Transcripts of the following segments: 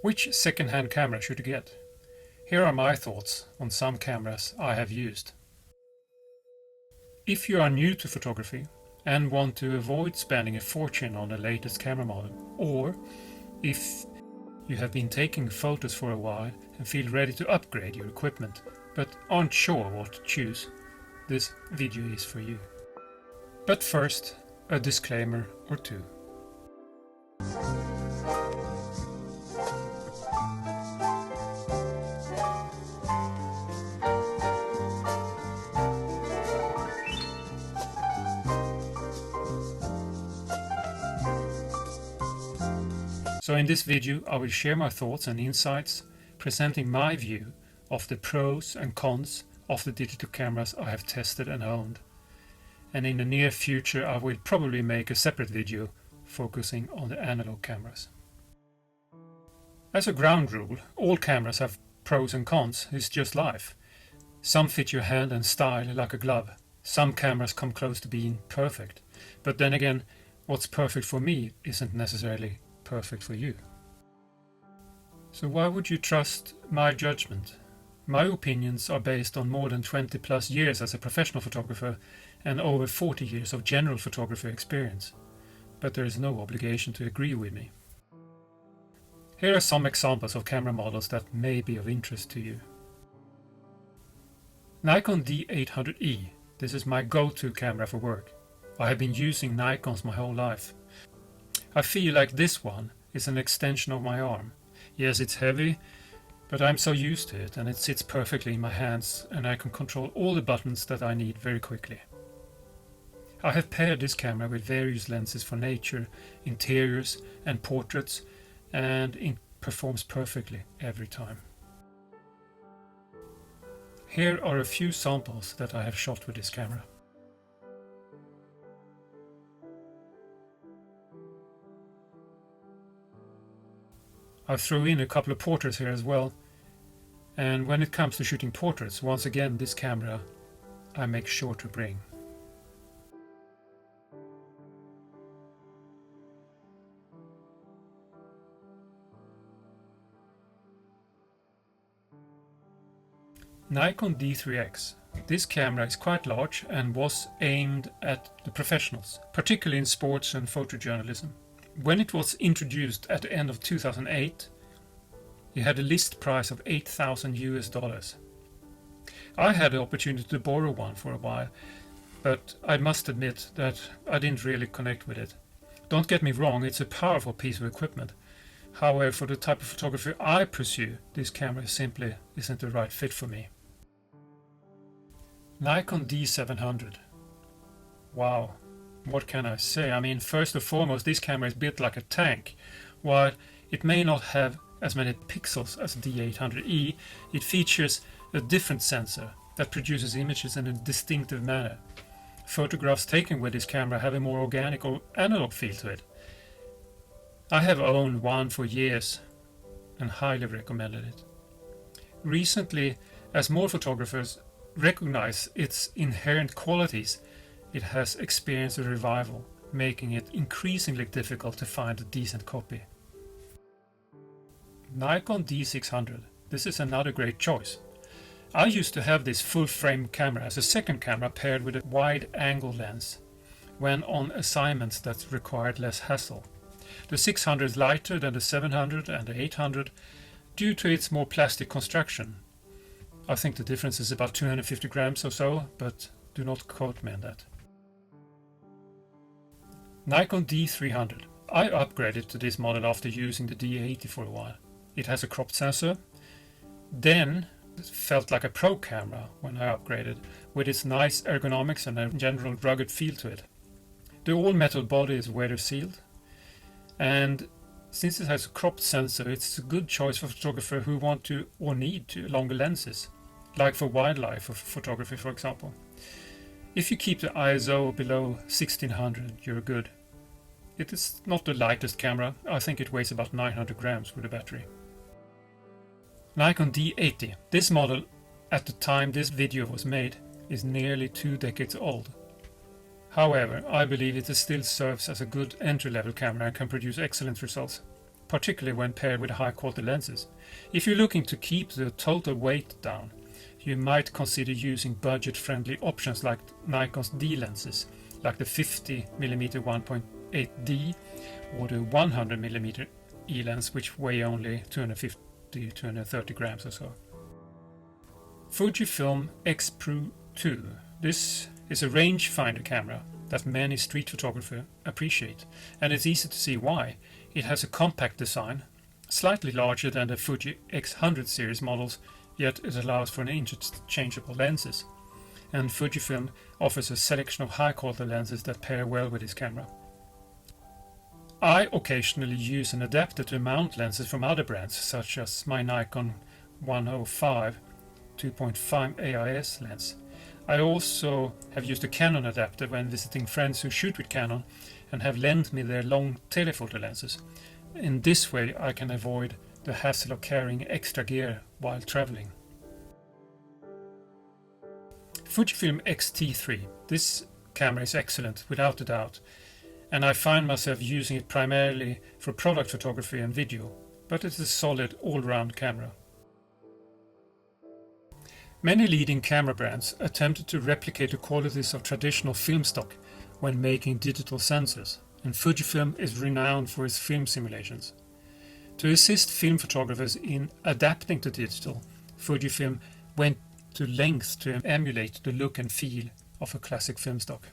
Which second-hand camera should you get? Here are my thoughts on some cameras I have used. If you are new to photography and want to avoid spending a fortune on the latest camera model, or if you have been taking photos for a while and feel ready to upgrade your equipment but aren't sure what to choose, this video is for you. But first, a disclaimer or two. So in this video I will share my thoughts and insights, presenting my view of the pros and cons of the digital cameras I have tested and owned. And in the near future I will probably make a separate video focusing on the analog cameras. As a ground rule, all cameras have pros and cons. It's just life. Some fit your hand and style like a glove. Some cameras come close to being perfect. But then again, what's perfect for me isn't necessarily perfect for you. So why would you trust my judgment? My opinions are based on more than 20 plus years as a professional photographer and over 40 years of general photography experience. But there is no obligation to agree with me. Here are some examples of camera models that may be of interest to you. Nikon D800E. This is my go-to camera for work. I have been using Nikons my whole life. I feel like this one is an extension of my arm. Yes, it's heavy, but I'm so used to it and it sits perfectly in my hands and I can control all the buttons that I need very quickly. I have paired this camera with various lenses for nature, interiors and portraits, and it performs perfectly every time. Here are a few samples that I have shot with this camera. I threw in a couple of portraits here as well, and when it comes to shooting portraits, once again this camera I make sure to bring. Nikon D3X. This camera is quite large and was aimed at the professionals, particularly in sports and photojournalism. When it was introduced at the end of 2008, it had a list price of $8,000 US. I had the opportunity to borrow one for a while, but I must admit that I didn't really connect with it. Don't get me wrong, it's a powerful piece of equipment. However, for the type of photography I pursue, this camera simply isn't the right fit for me. Nikon D700. Wow. What can I say? I mean, first and foremost, this camera is built like a tank. While it may not have as many pixels as D800E, it features a different sensor that produces images in a distinctive manner. Photographs taken with this camera have a more organic or analog feel to it. I have owned one for years and highly recommended it. Recently, as more photographers recognize its inherent qualities, it has experienced a revival, making it increasingly difficult to find a decent copy. Nikon D600. This is another great choice. I used to have this full-frame camera as a second camera paired with a wide-angle lens when on assignments that required less hassle. The 600 is lighter than the 700 and the 800 due to its more plastic construction. I think the difference is about 250 grams or so, but do not quote me on that. Nikon D300. I upgraded to this model after using the D80 for a while. It has a cropped sensor. Then it felt like a pro camera when I upgraded, with its nice ergonomics and a general rugged feel to it. The all-metal body is weather sealed, and since it has a cropped sensor, it's a good choice for photographers who want to or need to longer lenses, like for wildlife photography, for example. If you keep the ISO below 1600, you're good. It is not the lightest camera. I think it weighs about 900 grams with a battery. Nikon D80. This model, at the time this video was made, is nearly 2 decades old. However, I believe it still serves as a good entry-level camera and can produce excellent results. particularly when paired with high quality lenses. If you're looking to keep the total weight down, you might consider using budget-friendly options like Nikon's D lenses, like the 50mm 1.8D or the 100mm E lens, which weigh only 250-230 grams or so. Fujifilm X-Pro2. This is a rangefinder camera that many street photographers appreciate, and it's easy to see why. It has a compact design, slightly larger than the Fuji X100 series models, yet it allows for interchangeable lenses, and Fujifilm offers a selection of high-quality lenses that pair well with this camera. I occasionally use an adapter to mount lenses from other brands, such as my Nikon 105 2.5 AIS lens. I also have used a Canon adapter when visiting friends who shoot with Canon and have lent me their long telephoto lenses. In this way I can avoid the hassle of carrying extra gear while traveling. Fujifilm XT-3. This camera is excellent, without a doubt, and I find myself using it primarily for product photography and video, but it's a solid all-round camera. Many leading camera brands attempted to replicate the qualities of traditional film stock when making digital sensors, and Fujifilm is renowned for its film simulations. To assist film photographers in adapting to digital, Fujifilm went to lengths to emulate the look and feel of a classic film stock.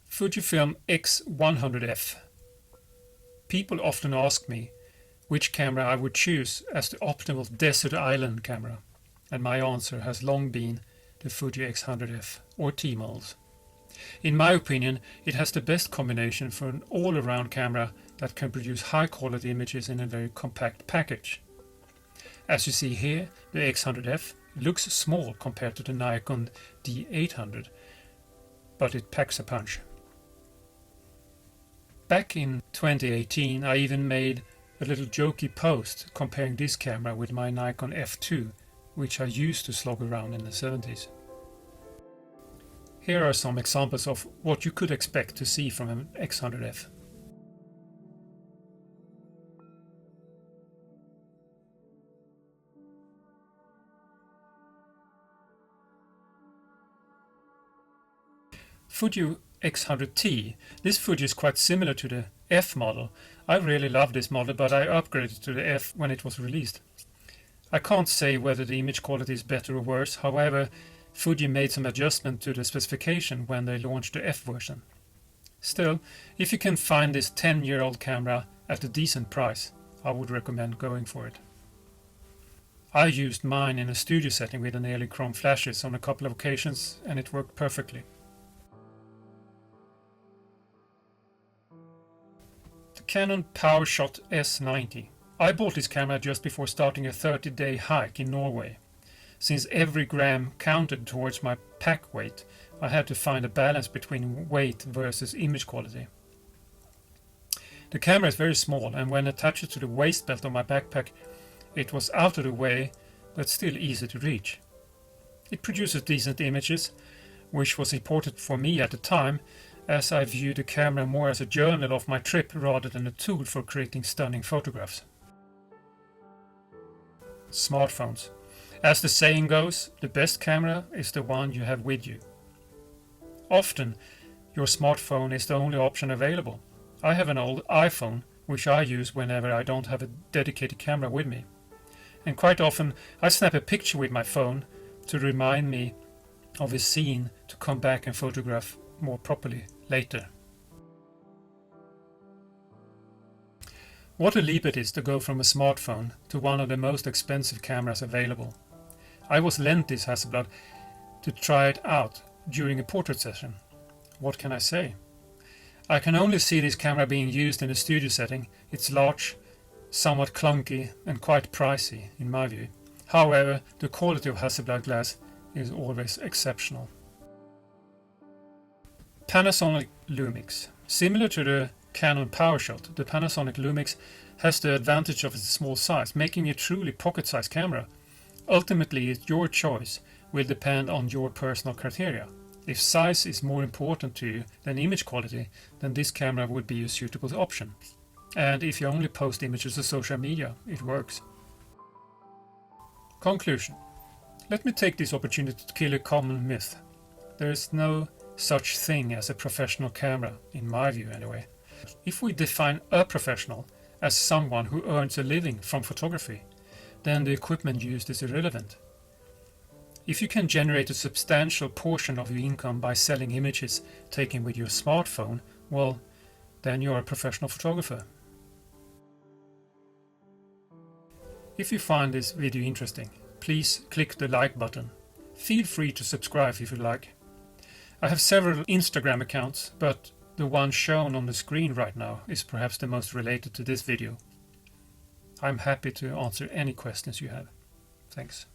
Fujifilm X100F. People often ask me which camera I would choose as the optimal desert island camera, and my answer has long been the Fuji X100F or T models. In my opinion, it has the best combination for an all-around camera that can produce high-quality images in a very compact package. As you see here, the X100F looks small compared to the Nikon D800, but it packs a punch. Back in 2018, I even made a little jokey post comparing this camera with my Nikon F2, which I used to slog around in the 70s. Here are some examples of what you could expect to see from an X100F. Fuji X100T. This Fuji is quite similar to the F model. I really love this model, but I upgraded to the F when it was released. I can't say whether the image quality is better or worse, however, Fuji made some adjustment to the specification when they launched the F version. Still, if you can find this 10-year-old camera at a decent price, I would recommend going for it. I used mine in a studio setting with an nearly chrome flashes on a couple of occasions, and it worked perfectly. The Canon Powershot S90. I bought this camera just before starting a 30-day hike in Norway. Since every gram counted towards my pack weight, I had to find a balance between weight versus image quality. The camera is very small, and when attached to the waist belt of my backpack, it was out of the way but still easy to reach. It produces decent images, which was important for me at the time, as I viewed the camera more as a journal of my trip rather than a tool for creating stunning photographs. Smartphones. As the saying goes, the best camera is the one you have with you. Often, your smartphone is the only option available. I have an old iPhone, which I use whenever I don't have a dedicated camera with me. And quite often, I snap a picture with my phone to remind me of a scene to come back and photograph more properly later. What a leap it is to go from a smartphone to one of the most expensive cameras available. I was lent this Hasselblad to try it out during a portrait session. What can I say? I can only see this camera being used in a studio setting. It's large, somewhat clunky and quite pricey in my view. However, the quality of Hasselblad glass is always exceptional. Panasonic Lumix. Similar to the Canon Powershot, the Panasonic Lumix has the advantage of its small size, making it a truly pocket-sized camera. Ultimately, your choice will depend on your personal criteria. If size is more important to you than image quality, then this camera would be a suitable option. And if you only post images to social media, it works. Conclusion. Let me take this opportunity to kill a common myth. There is no such thing as a professional camera, in my view anyway. If we define a professional as someone who earns a living from photography, then the equipment used is irrelevant. If you can generate a substantial portion of your income by selling images taken with your smartphone, well, then you're a professional photographer. If you find this video interesting, please click the like button. Feel free to subscribe if you like. I have several Instagram accounts, but the one shown on the screen right now is perhaps the most related to this video. I'm happy to answer any questions you have. Thanks.